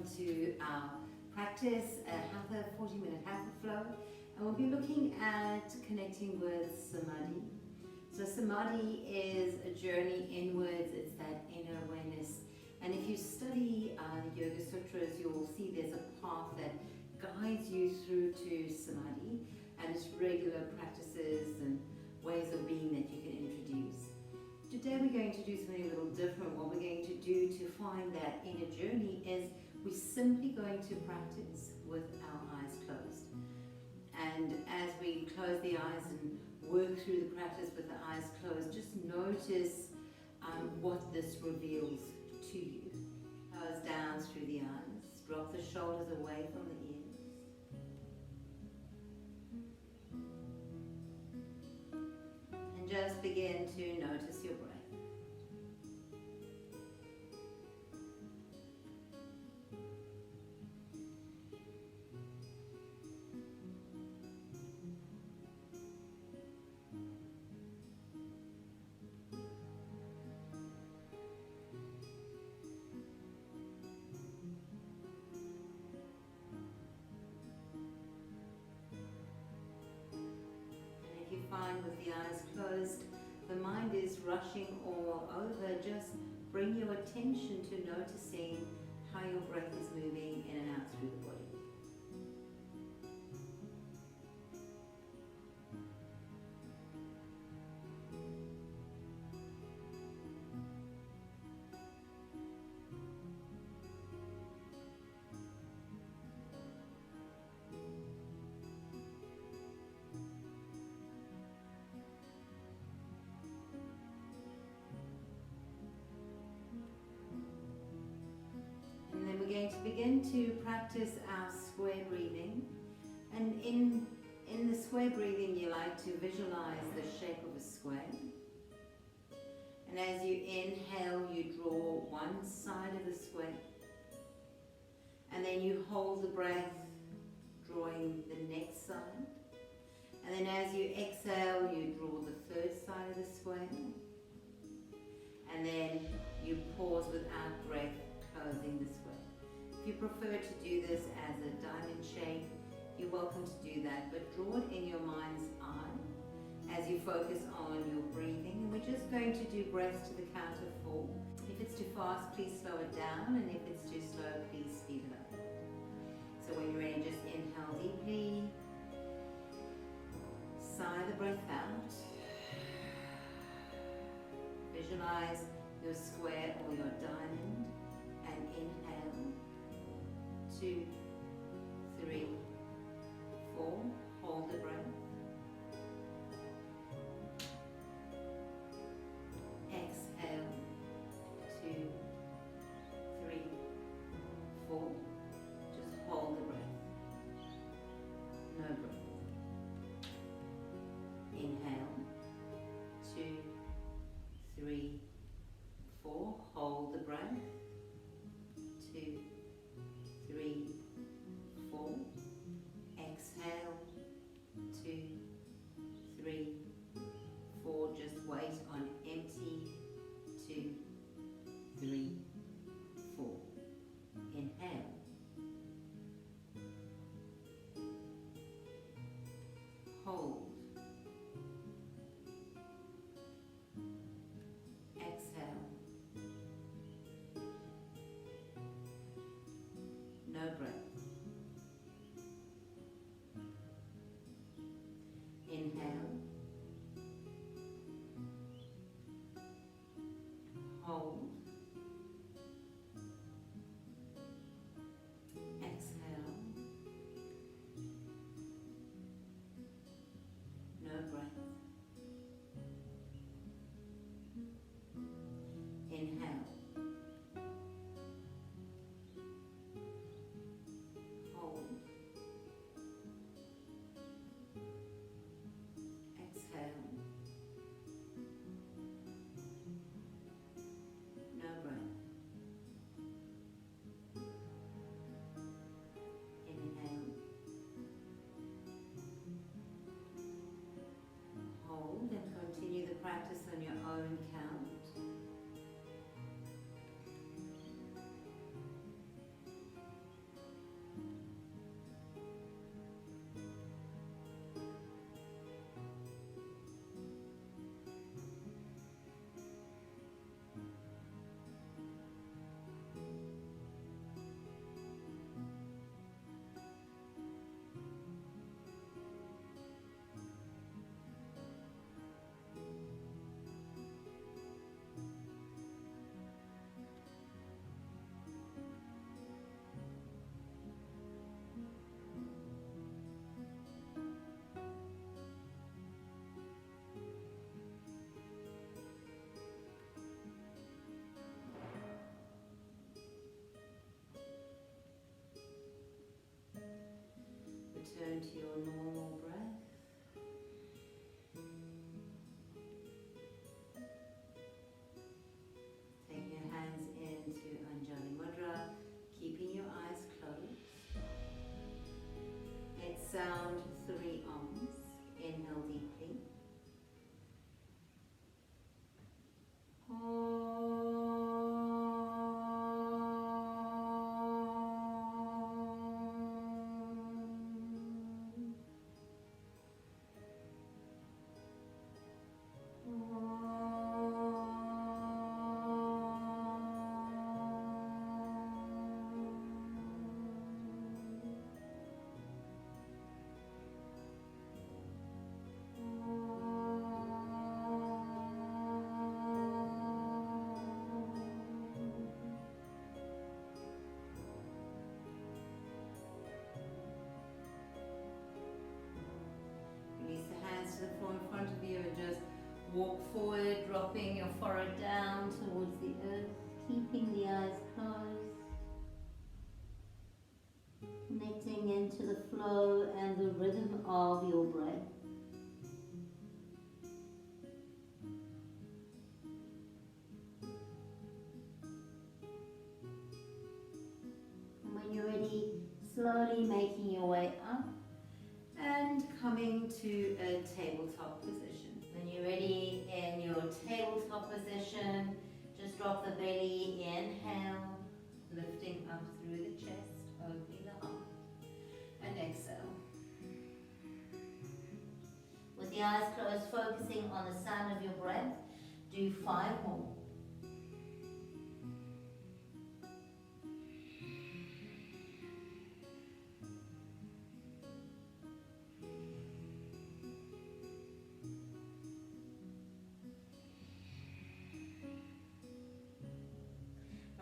to our practice, a Hatha, 40-minute Hatha flow, and we'll be looking at connecting with Samadhi. So Samadhi is a journey inwards, it's that inner awareness. And if you study the Yoga Sutras, you'll see there's a path that guides you through to Samadhi, and it's regular practices and ways of being that you can introduce. Today we're going to do something a little different. What we're going to do to find that inner journey is we're simply going to practice with our eyes closed. And as we close the eyes and work through the practice with the eyes closed, just notice what this reveals to you. Close down through the eyes, drop the shoulders away from the ears. And just begin to notice your breath. Find with the eyes closed, the mind is rushing all over, just bring your attention to noticing how your breath is moving in and out through the body. We're going to begin to practice our square breathing, and in the square breathing you like to visualize the shape of a square, and as you inhale you draw one side of the square, and then you hold the breath drawing the next side, and then as you exhale you draw the third side of the square, and then you pause without breath, closing the square. If you prefer to do this as a diamond shape, you're welcome to do that, but draw it in your mind's eye as you focus on your breathing. And we're just going to do breaths to the count of 4. If it's too fast, please slow it down, and if it's too slow, please speed it up. So when you're ready, just inhale deeply, sigh the breath out, visualize your square or your diamond, and inhale. 2, 3, 4, hold the breath. Exhale. 2, 3, 4. Just hold the breath. No breath. Inhale. 2, 3, 4. Hold the breath. 2, 3, 4. Exhale. 2, 3, 4. Just wait on empty. 2, 3, 4. Inhale. Hold. Exhale. No breath. Inhale. Hold. Exhale. No breath. Inhale. Hold. Exhale. No breath. Inhale. Hold and continue the practice on your own count. Walk forward, dropping your forehead down towards the earth, keeping the eyes closed. Connecting into the flow and the rhythm of your breath. And when you're ready, slowly making your way up and coming to a tabletop position. When you're ready in your tabletop position, just drop the belly, inhale, lifting up through the chest, opening the heart, and exhale. With the eyes closed, focusing on the sound of your breath, do 5 more.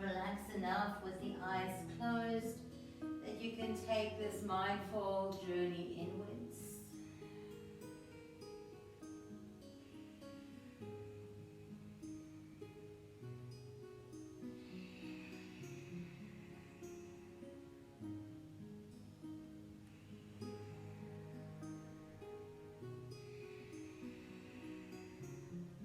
Relax enough with the eyes closed that you can take this mindful journey inwards.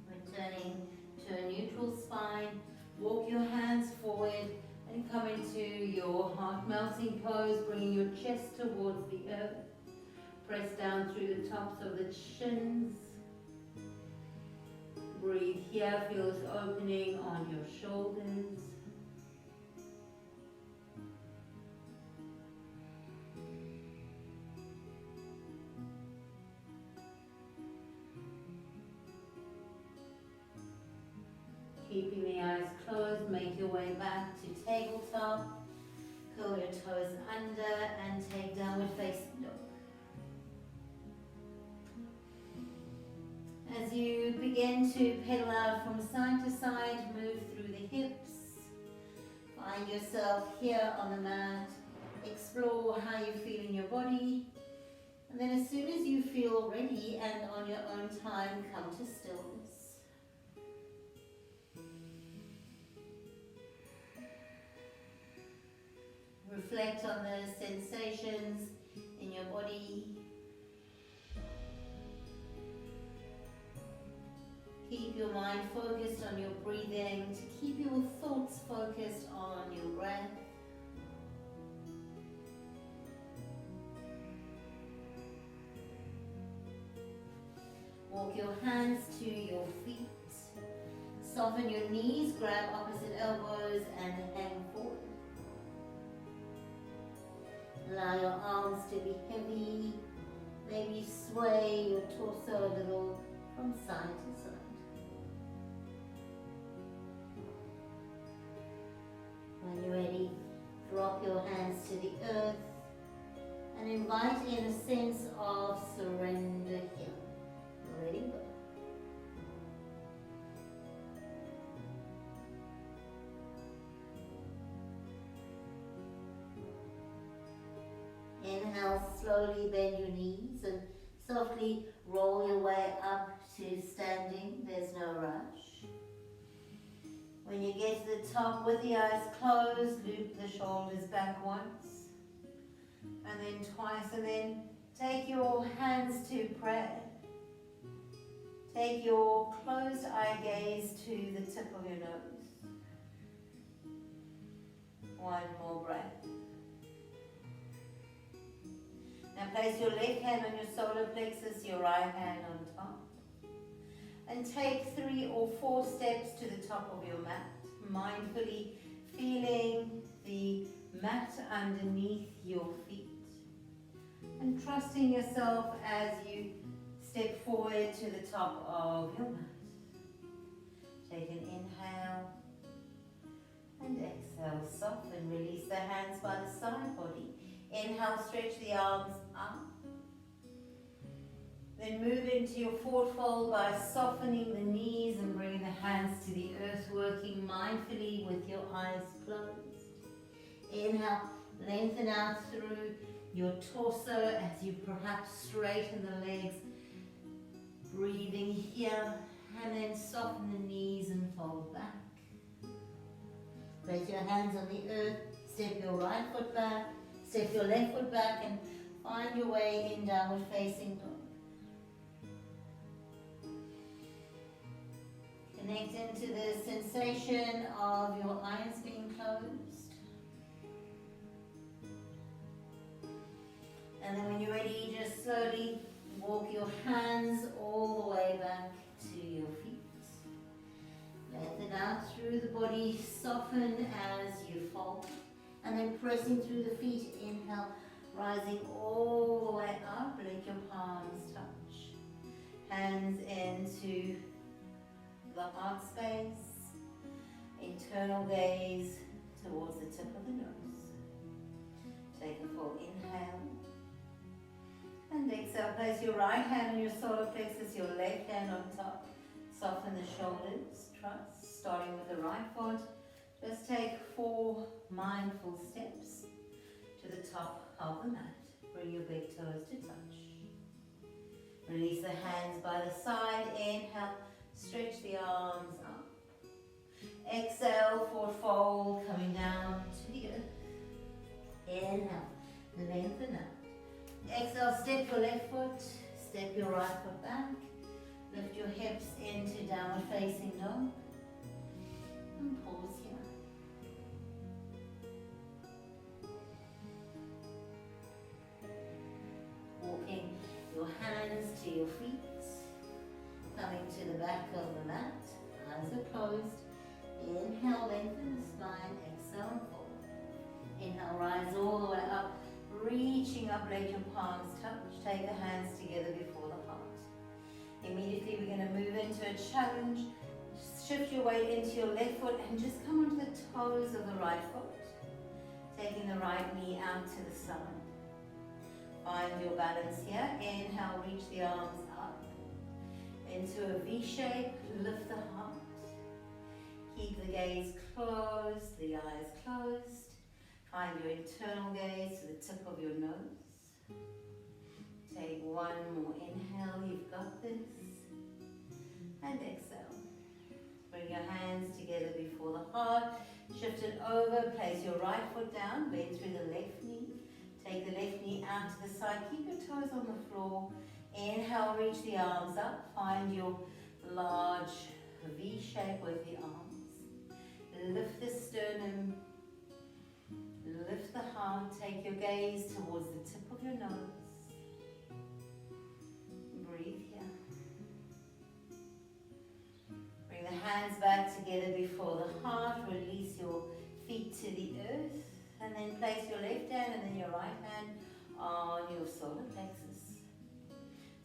Returning to a neutral spine. Walk your hands forward and come into your heart melting pose, bringing your chest towards the earth. Press down through the tops of the shins. Breathe here, feel this opening on your shoulders. Keeping the eyes closed, make your way back to tabletop. Curl your toes under and take downward facing dog. As you begin to pedal out from side to side, move through the hips. Find yourself here on the mat. Explore how you feel in your body. And then as soon as you feel ready and on your own time, come to stillness. Reflect on the sensations in your body. Keep your mind focused on your breathing, to keep your thoughts focused on your breath. Walk your hands to your feet. Soften your knees, grab opposite elbows and hang forward. Allow your arms to be heavy. Maybe sway your torso a little from side to side. When you're ready, drop your hands to the earth and invite in a sense of surrender here. Ready? Go. Inhale, slowly bend your knees and softly roll your way up to standing. There's no rush. When you get to the top with the eyes closed, loop the shoulders back once and then twice, and then take your hands to prayer. Take your closed eye gaze to the tip of your nose. One more breath. Now place your left hand on your solar plexus, your right hand on top. And take 3 or 4 steps to the top of your mat, mindfully feeling the mat underneath your feet. And trusting yourself as you step forward to the top of your mat. Take an inhale and exhale. Soften, release the hands by the side body. Inhale, stretch the arms up. Then move into your forward fold by softening the knees and bringing the hands to the earth, working mindfully with your eyes closed. Inhale, lengthen out through your torso as you perhaps straighten the legs. Breathing here, And then soften the knees and fold back. Place your hands on the earth, step your right foot back, step your left foot back, and find your way in downward facing dog. Connect into the sensation of your eyes being closed. And then when you're ready, just slowly walk your hands all the way back to your feet. Lengthen out through the body, soften as you fold. And then pressing through the feet, inhale, rising all the way up, let your palms touch. Hands into the heart space, internal gaze towards the tip of the nose. Take a full inhale. And exhale, place your right hand on your solar plexus, your left hand on top. Soften the shoulders, trust, starting with the right foot. Just take 4 mindful steps to the top of the mat. Bring your big toes to touch. Release the hands by the side. Inhale, stretch the arms up. Exhale, forward fold, coming down to the earth. Inhale, lengthen out. Exhale, step your left foot, step your right foot back. Lift your hips into downward facing dog. And pause here. Walking your hands to your feet. Coming to the back of the mat. Eyes are closed. Inhale, lengthen the spine. Exhale, fold. Inhale, rise all the way up. Reaching up, let your palms touch. Take the hands together before the heart. Immediately we're going to move into a challenge. Shift your weight into your left foot and just come onto the toes of the right foot. Taking the right knee out to the side. Find your balance here. Inhale, reach the arms up. Into a V shape, lift the heart. Keep the gaze closed, the eyes closed. Find your internal gaze to the tip of your nose. Take one more inhale, you've got this. And exhale. Bring your hands together before the heart. Shift it over, place your right foot down, bend through the left knee. Take the left knee out to the side, keep your toes on the floor. Inhale, reach the arms up. Find your large V shape with the arms. Lift the sternum. Lift the heart, take your gaze towards the tip of your nose. Breathe here. Bring the hands back together before the heart. Release your feet to the earth. And then place your left hand and then your right hand on your solar plexus.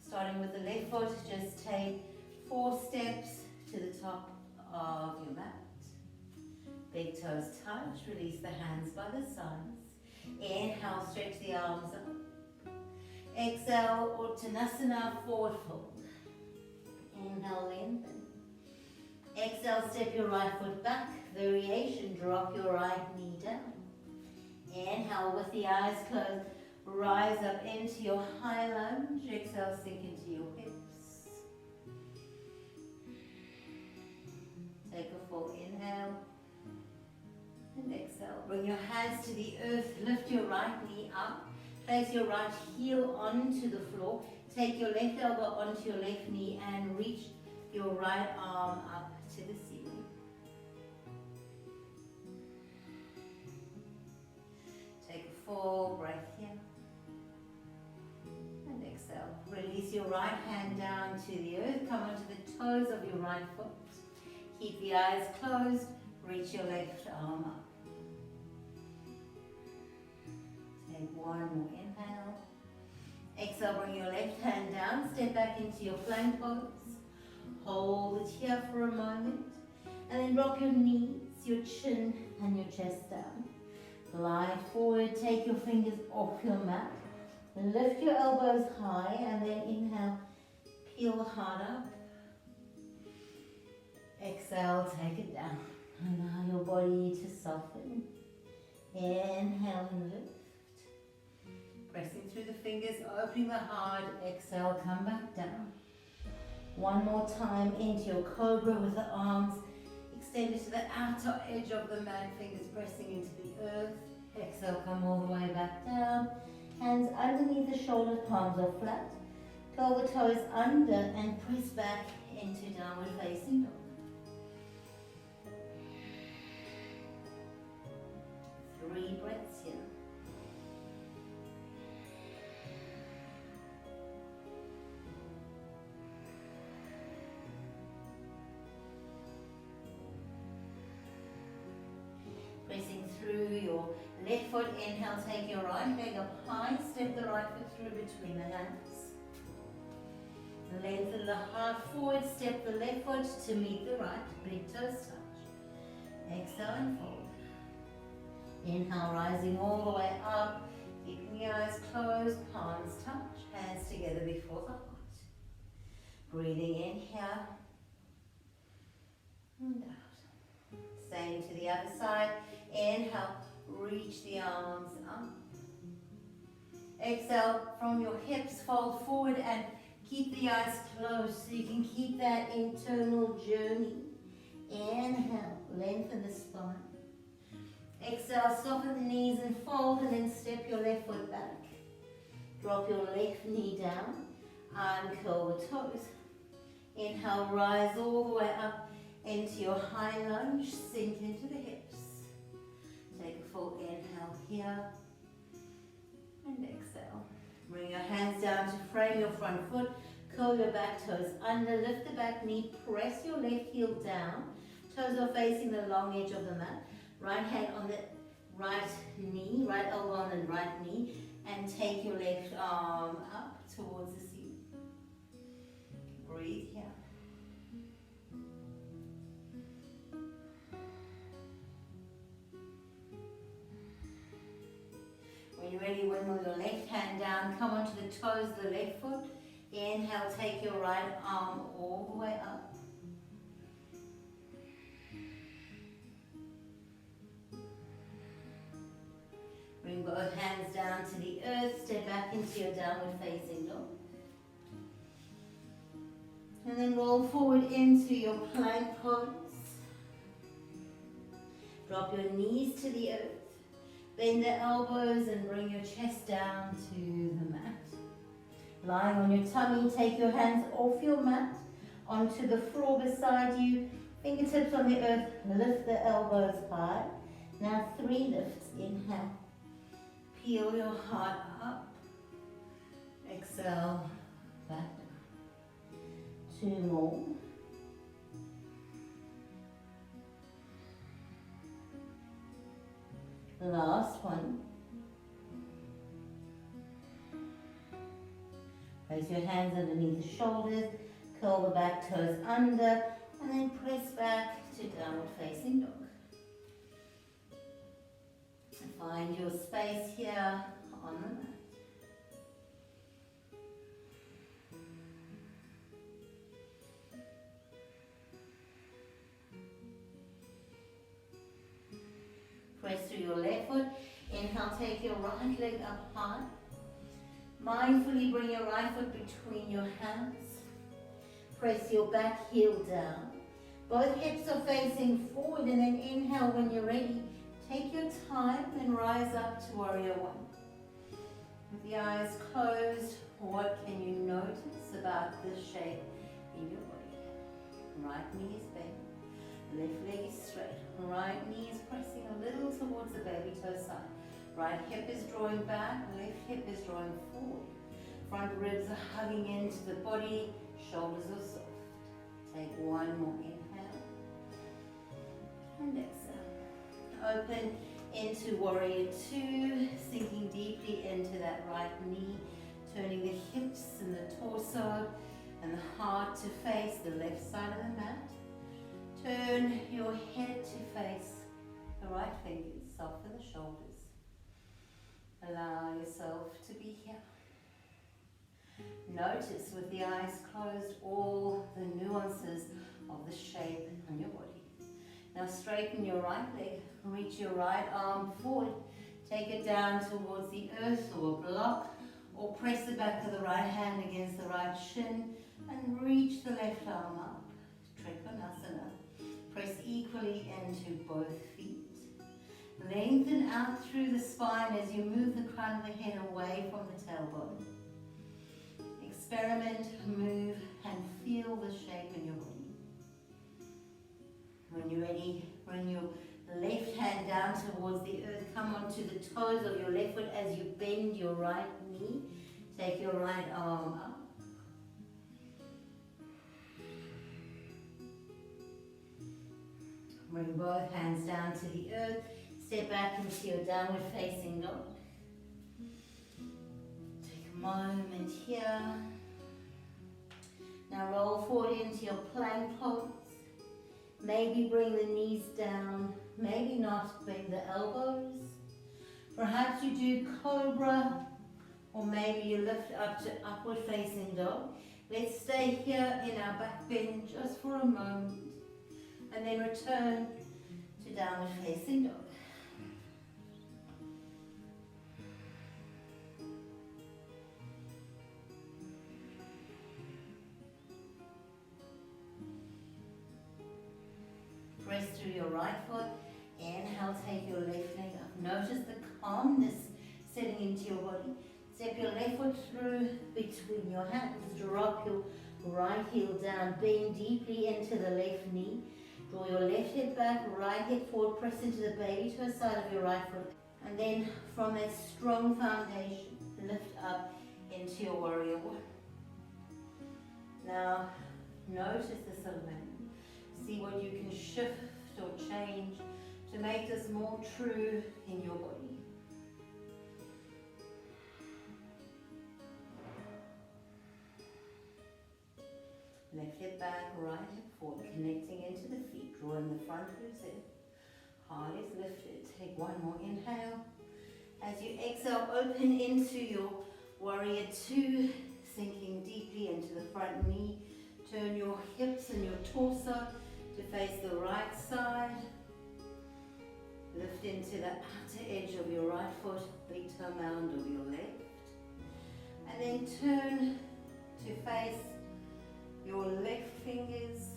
Starting with the left foot, just take 4 steps to the top of your mat. Big toes touch, release the hands by the sides. Inhale, stretch the arms up. Exhale, Uttanasana, forward fold. Inhale, lengthen. Exhale, step your right foot back. Variation, drop your right knee down. Inhale, with the eyes closed, rise up into your high lunge. Exhale, sink into your hips. Take a full inhale. And exhale. Bring your hands to the earth. Lift your right knee up. Place your right heel onto the floor. Take your left elbow onto your left knee and reach your right arm up to the ceiling. Take a full breath here. And exhale. Release your right hand down to the earth. Come onto the toes of your right foot. Keep the eyes closed. Reach your left arm up. Take one more inhale. Exhale, bring your left hand down. Step back into your plank pose. Hold it here for a moment. And then drop your knees, your chin, and your chest down. Glide forward. Take your fingers off your mat. Lift your elbows high. And then inhale. Peel the heart up. Exhale, take it down. Allow your body to soften. Inhale and lift. Pressing through the fingers, opening the heart. Exhale, come back down. One more time into your cobra with the arms extended to the outer edge of the mat, fingers pressing into the earth. Exhale, come all the way back down. Hands underneath the shoulders, palms are flat. Curl the toes under and press back into downward facing dog. 3 breaths here. Pressing through your left foot, inhale, take your right leg up high, step the right foot through between the hands. Lengthen the heart forward, step the left foot to meet the right, big toes touch. Exhale and fold. Inhale, rising all the way up, keeping the eyes closed, palms touch, hands together before the heart. Breathing in here and out. Same to the other side. Inhale, reach the arms up. Exhale, from your hips, fold forward and keep the eyes closed so you can keep that internal journey. Inhale, lengthen the spine. Exhale, soften the knees and fold, and then step your left foot back. Drop your left knee down, uncurl the toes. Inhale, rise all the way up into your high lunge, sink into the hips. Take a full inhale here, and exhale. Bring your hands down to frame your front foot, curl your back toes under, lift the back knee, press your left heel down, toes are facing the long edge of the mat. Right hand on the right knee, right elbow on the right knee, and take your left arm up towards the ceiling. Breathe here. When you're ready, wiggle your left hand down, come onto the toes of the left foot. Inhale, take your right arm all the way up. Bring both hands down to the earth, step back into your downward facing dog. And then roll forward into your plank pose. Drop your knees to the earth. Bend the elbows and bring your chest down to the mat. Lying on your tummy, take your hands off your mat onto the floor beside you. Fingertips on the earth, lift the elbows high. Now 3 lifts, inhale. Peel your heart up. Exhale, back down. 2 more. Last one. Place your hands underneath the shoulders, curl the back toes under, and then press back to downward facing dog. Find your space here on the mat. Press through your left foot. Inhale, take your right leg up high. Mindfully bring your right foot between your hands. Press your back heel down. Both hips are facing forward, and then inhale when you're ready. Take your time and rise up to Warrior One. With the eyes closed, what can you notice about this shape in your body? Right knee is bent, left leg is straight. Right knee is pressing a little towards the baby toe side. Right hip is drawing back, left hip is drawing forward. Front ribs are hugging into the body, shoulders are soft. Take 1 more inhale and exhale. Open into Warrior Two, sinking deeply into that right knee, turning the hips and the torso and the heart to face the left side of the mat. Turn your head to face the right fingers, soften the shoulders. Allow yourself to be here. Notice with the eyes closed all the nuances of the shape on your body. Now straighten your right leg, reach your right arm forward, take it down towards the earth or block, or press the back of the right hand against the right shin. And reach the left arm up. Trikonasana. Press equally into both feet. Lengthen out through the spine as you move the crown of the head away from the tailbone. Experiment, move, and feel the shape in your body. When you're ready, bring your left hand down towards the earth. Come onto the toes of your left foot as you bend your right knee. Take your right arm up. Bring both hands down to the earth. Step back into your downward facing dog. Take a moment here. Now roll forward into your plank pose. Maybe bring the knees down, maybe not, bring the elbows. Perhaps you do cobra, or maybe you lift up to upward facing dog. Let's stay here in our back bend just for a moment, and then return to downward facing dog. Press through your right foot. Inhale, take your left leg up. Notice the calmness setting into your body. Step your left foot through between your hands. Drop your right heel down. Bend deeply into the left knee. Draw your left hip back, right hip forward. Press into the baby toe side of your right foot. And then from that strong foundation, lift up into your warrior one. Now, notice this alignment. See what you can shift or change to make this more true in your body. Left hip back, right hip forward, connecting into the feet, drawing the front ribs in. Heart is lifted. Take one more inhale. As you exhale, open into your warrior two, sinking deeply into the front knee. Turn your hips and your torso to face the right side. Lift into the outer edge of your right foot, big toe mound of your left. And then turn to face your left fingers.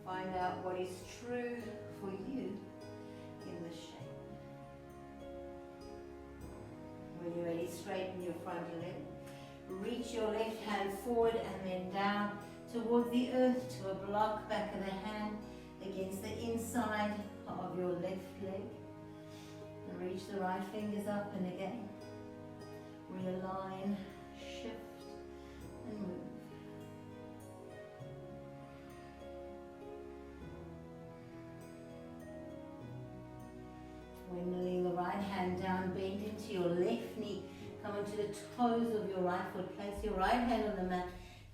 Find out what is true for you in the shape. When you're ready, straighten your front leg. Reach your left hand forward and then down towards the earth to a block, back of the hand against the inside of your left leg. And reach the right fingers up and again. Realign, shift and move. Windmilling the right hand down, bend into your left knee. Come onto the toes of your right foot. Place your right hand on the mat.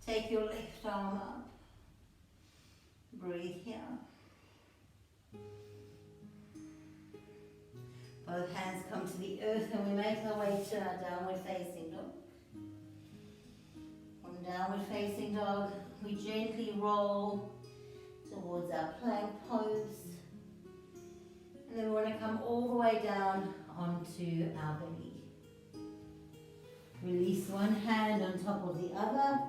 Take your left arm up. Breathe here. Both hands come to the earth and we make our way to our downward facing dog. From downward facing dog, we gently roll towards our plank pose. And then we want to come all the way down onto our belly. Release one hand on top of the other.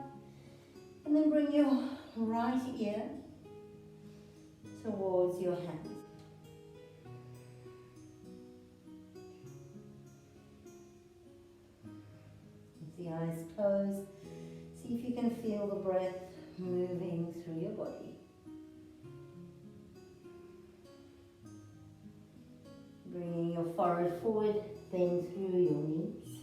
And then bring your right ear towards your hands. With the eyes closed, see if you can feel the breath moving through your body. Bringing your forehead forward, bend through your knees.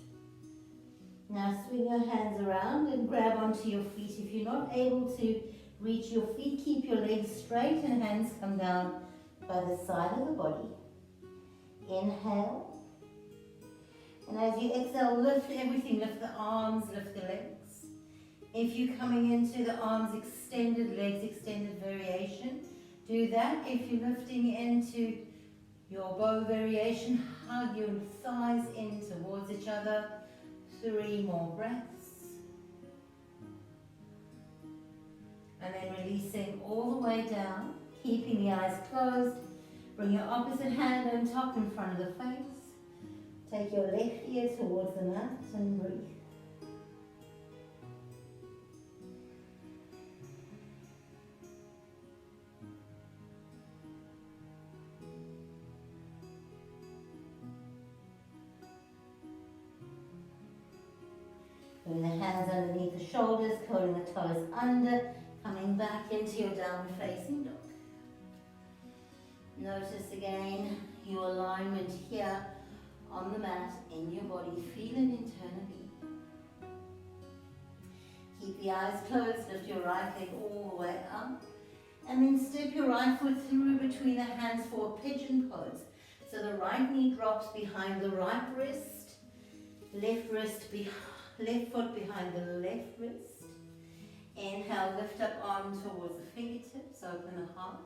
Now swing your hands around and grab onto your feet. If you're not able to reach your feet, keep your legs straight and hands come down by the side of the body. Inhale. And as you exhale, lift everything. Lift the arms, lift the legs. If you're coming into the arms extended, legs extended variation, do that. If you're lifting into your bow variation, hug your thighs in towards each other. 3 more breaths. And then releasing all the way down, keeping the eyes closed. Bring your opposite hand on top in front of the face. Take your left ear towards the mat and breathe. shoulders, curling the toes under, coming back into your downward facing dog. Notice again your alignment here on the mat, in your body, feel it internally. Keep the eyes closed, lift your right leg all the way up, and then step your right foot through between the hands for a pigeon pose. So the right knee drops behind the right wrist, left foot behind the left wrist. Inhale, lift up arm towards the fingertips, open the heart.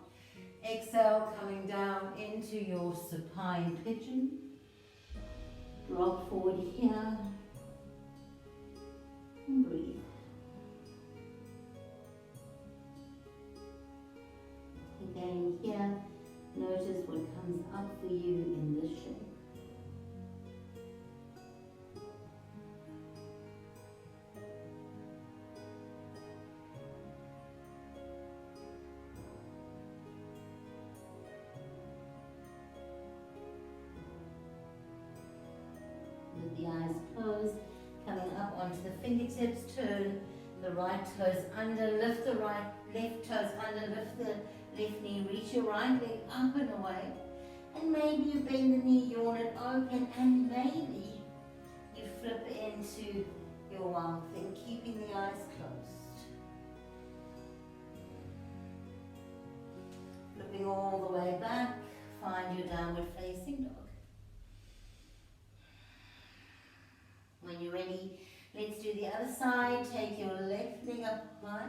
Exhale, coming down into your supine pigeon. Drop forward here and breathe. Again here, notice what comes up for you in this shape. With the eyes closed, coming up onto the fingertips, turn the right toes under, lift the left toes under, lift the left knee, reach your right leg up and away, and maybe you bend the knee, yawn it open, and maybe you flip into your wild thing, keeping the eyes closed. Flipping all the way back, find your downward facing dog. When you're ready, let's do the other side. Take your left leg up high.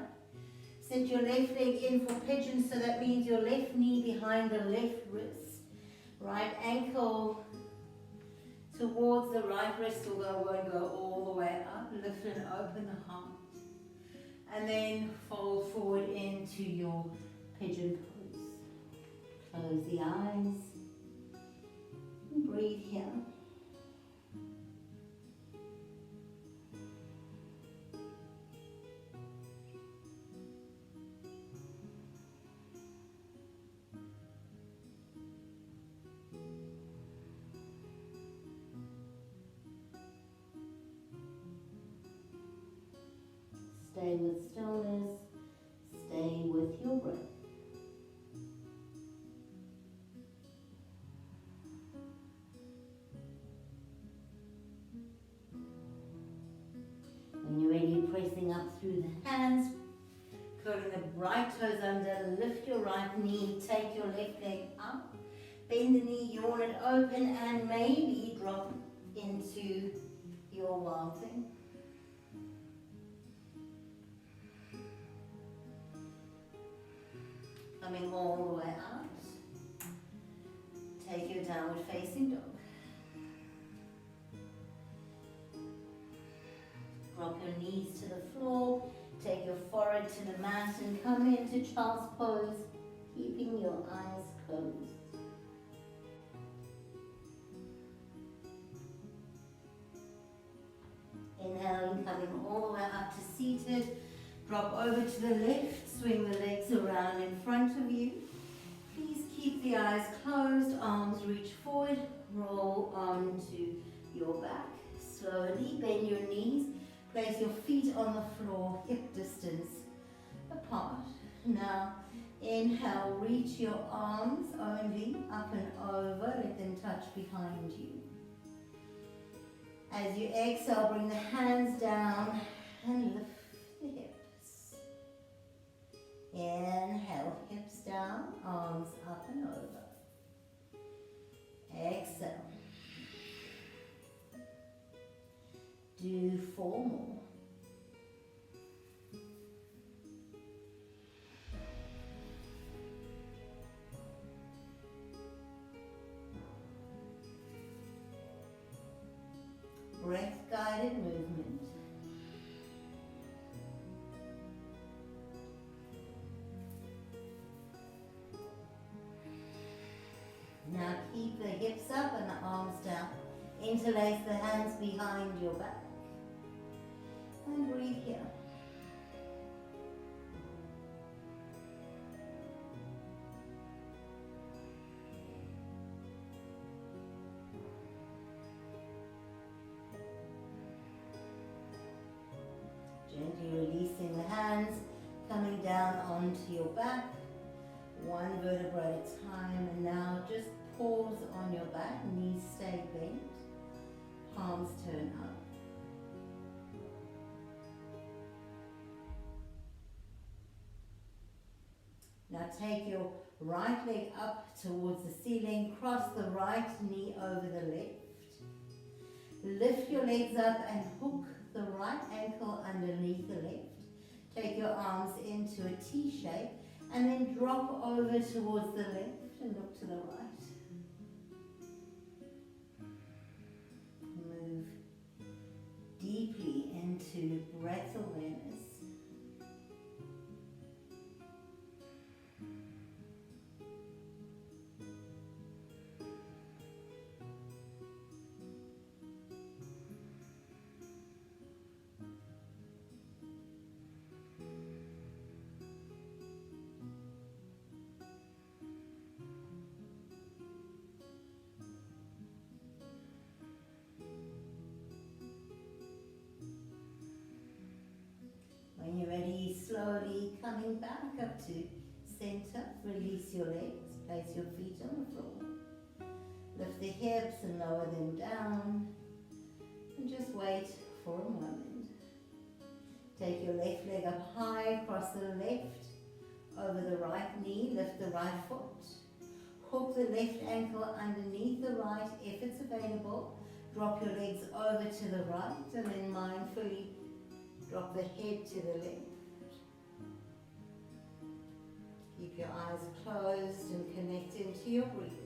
Set your left leg in for pigeon, so that means your left knee behind the left wrist. Right ankle towards the right wrist, although it won't go all the way up. Lift and open the heart. And then fold forward into your pigeon pose. Close the eyes. And breathe here. Stay with stillness, stay with your breath. When you're ready, pressing up through the hands, curling the right toes under, lift your right knee, take your left leg up, bend the knee, yawn it open, and maybe drop into your wild thing. Coming all the way out. Take your downward facing dog. Drop your knees to the floor. Take your forehead to the mat and come into child's pose, keeping your eyes closed. Inhaling, coming all the way up to seated. Drop over to the left, swing the legs around in front of you. Please keep the eyes closed, arms reach forward, roll onto your back. Slowly bend your knees, place your feet on the floor, hip distance apart. Now inhale, reach your arms only up and over, let them touch behind you. As you exhale, bring the hands down and lift the hips. Inhale, hips down, arms up and over. Exhale. Do 4 more. Breath-guided movement. Now keep the hips up and the arms down. Interlace the hands behind your back. And breathe here. Gently Releasing the hands, coming down onto your back, one vertebra at a time, and now just pause on your back, knees stay bent, palms turn up. Now take your right leg up towards the ceiling, cross the right knee over the left. Lift your legs up and hook the right ankle underneath the left. Take your arms into a T shape and then drop over towards the left and look to the right. Move deeply into breath awareness. When you're ready, slowly coming back up to center, release your legs, place your feet on the floor. Lift the hips and lower them down, and just wait for a moment. Take your left leg up high, cross the left over the right knee, lift the right foot. Hook the left ankle underneath the right if it's available. Drop your legs over to the right and then mindfully drop the head to the left. Keep your eyes closed and connecting to your breathing.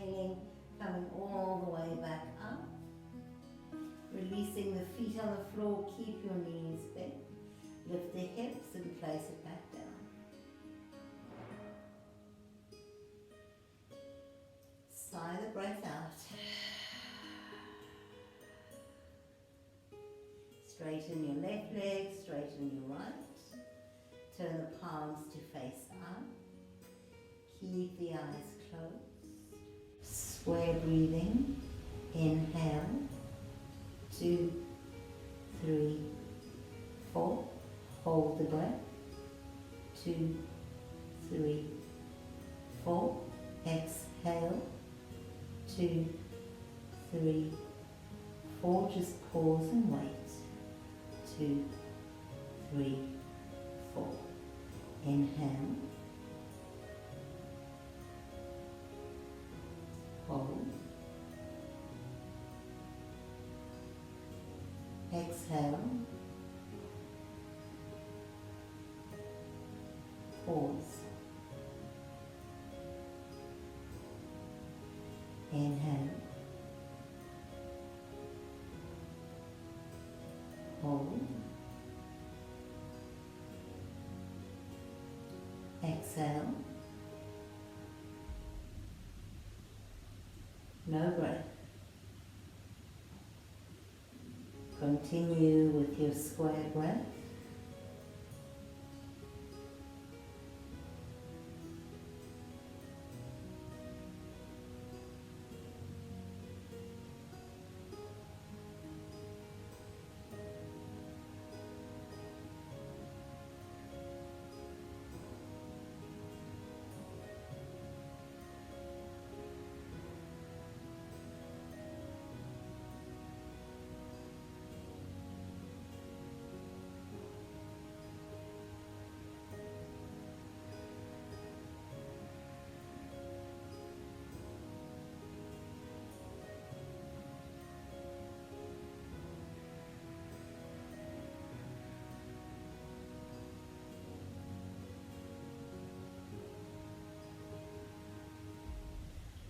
Inhaling, coming all the way back up. Releasing the feet on the floor, keep your knees bent. Lift the hips and place it back down. Sigh the breath out. Straighten your left leg, straighten your right. Turn the palms to face up. Keep the eyes closed. Square breathing. Inhale. 2, 3, 4. Hold the breath. 2, 3, 4. Exhale. 2, 3, 4. Just pause and wait. 2, 3, 4. Inhale. Hold. Exhale. Pause. Inhale. Hold. Exhale. No breath. Continue with your square breath.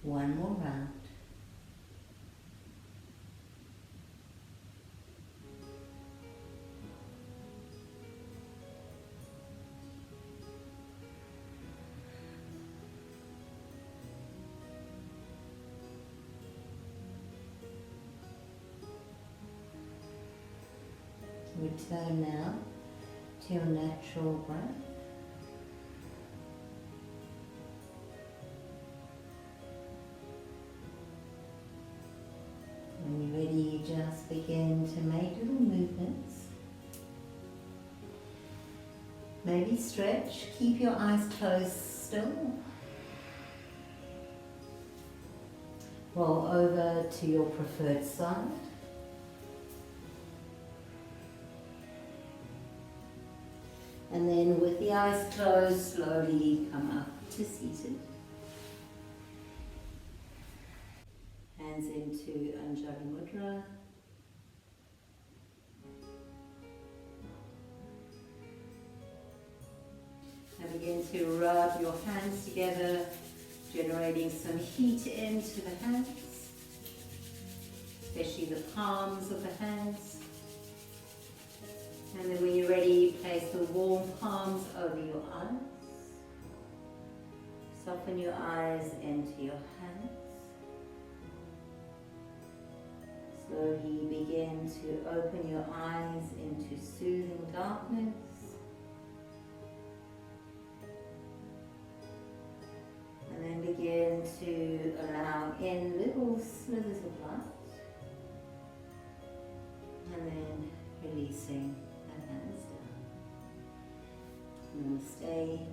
One more round. Return now to your natural breath. When you're ready, just begin to make little movements. Maybe stretch, keep your eyes closed still. Roll over to your preferred side. And then with the eyes closed, slowly come up to seated. Hands into Anjali Mudra. And begin to rub your hands together, generating some heat into the hands, especially the palms of the hands. And then when you're ready, place the warm palms over your eyes. Soften your eyes into your hands. Slowly begin to open your eyes into soothing darkness. And then begin to allow in little slithers of light. And then releasing the hands down. Namaste.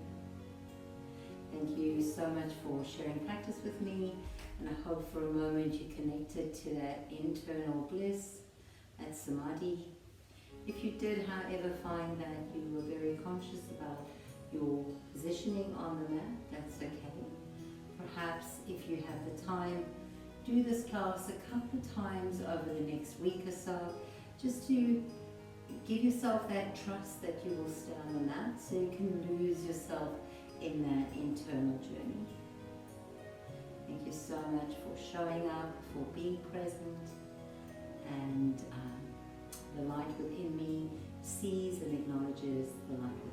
Thank you so much for sharing practice with me. And I hope for a moment you connected to that internal bliss, that Samadhi. If you did, however, find that you were very conscious about your positioning on the mat, that's okay. Perhaps if you have the time, do this class a couple of times over the next week or so, just to give yourself that trust that you will stay on the mat so you can lose yourself in that internal journey. Thank you so much for showing up, for being present, and the light within me sees and acknowledges the light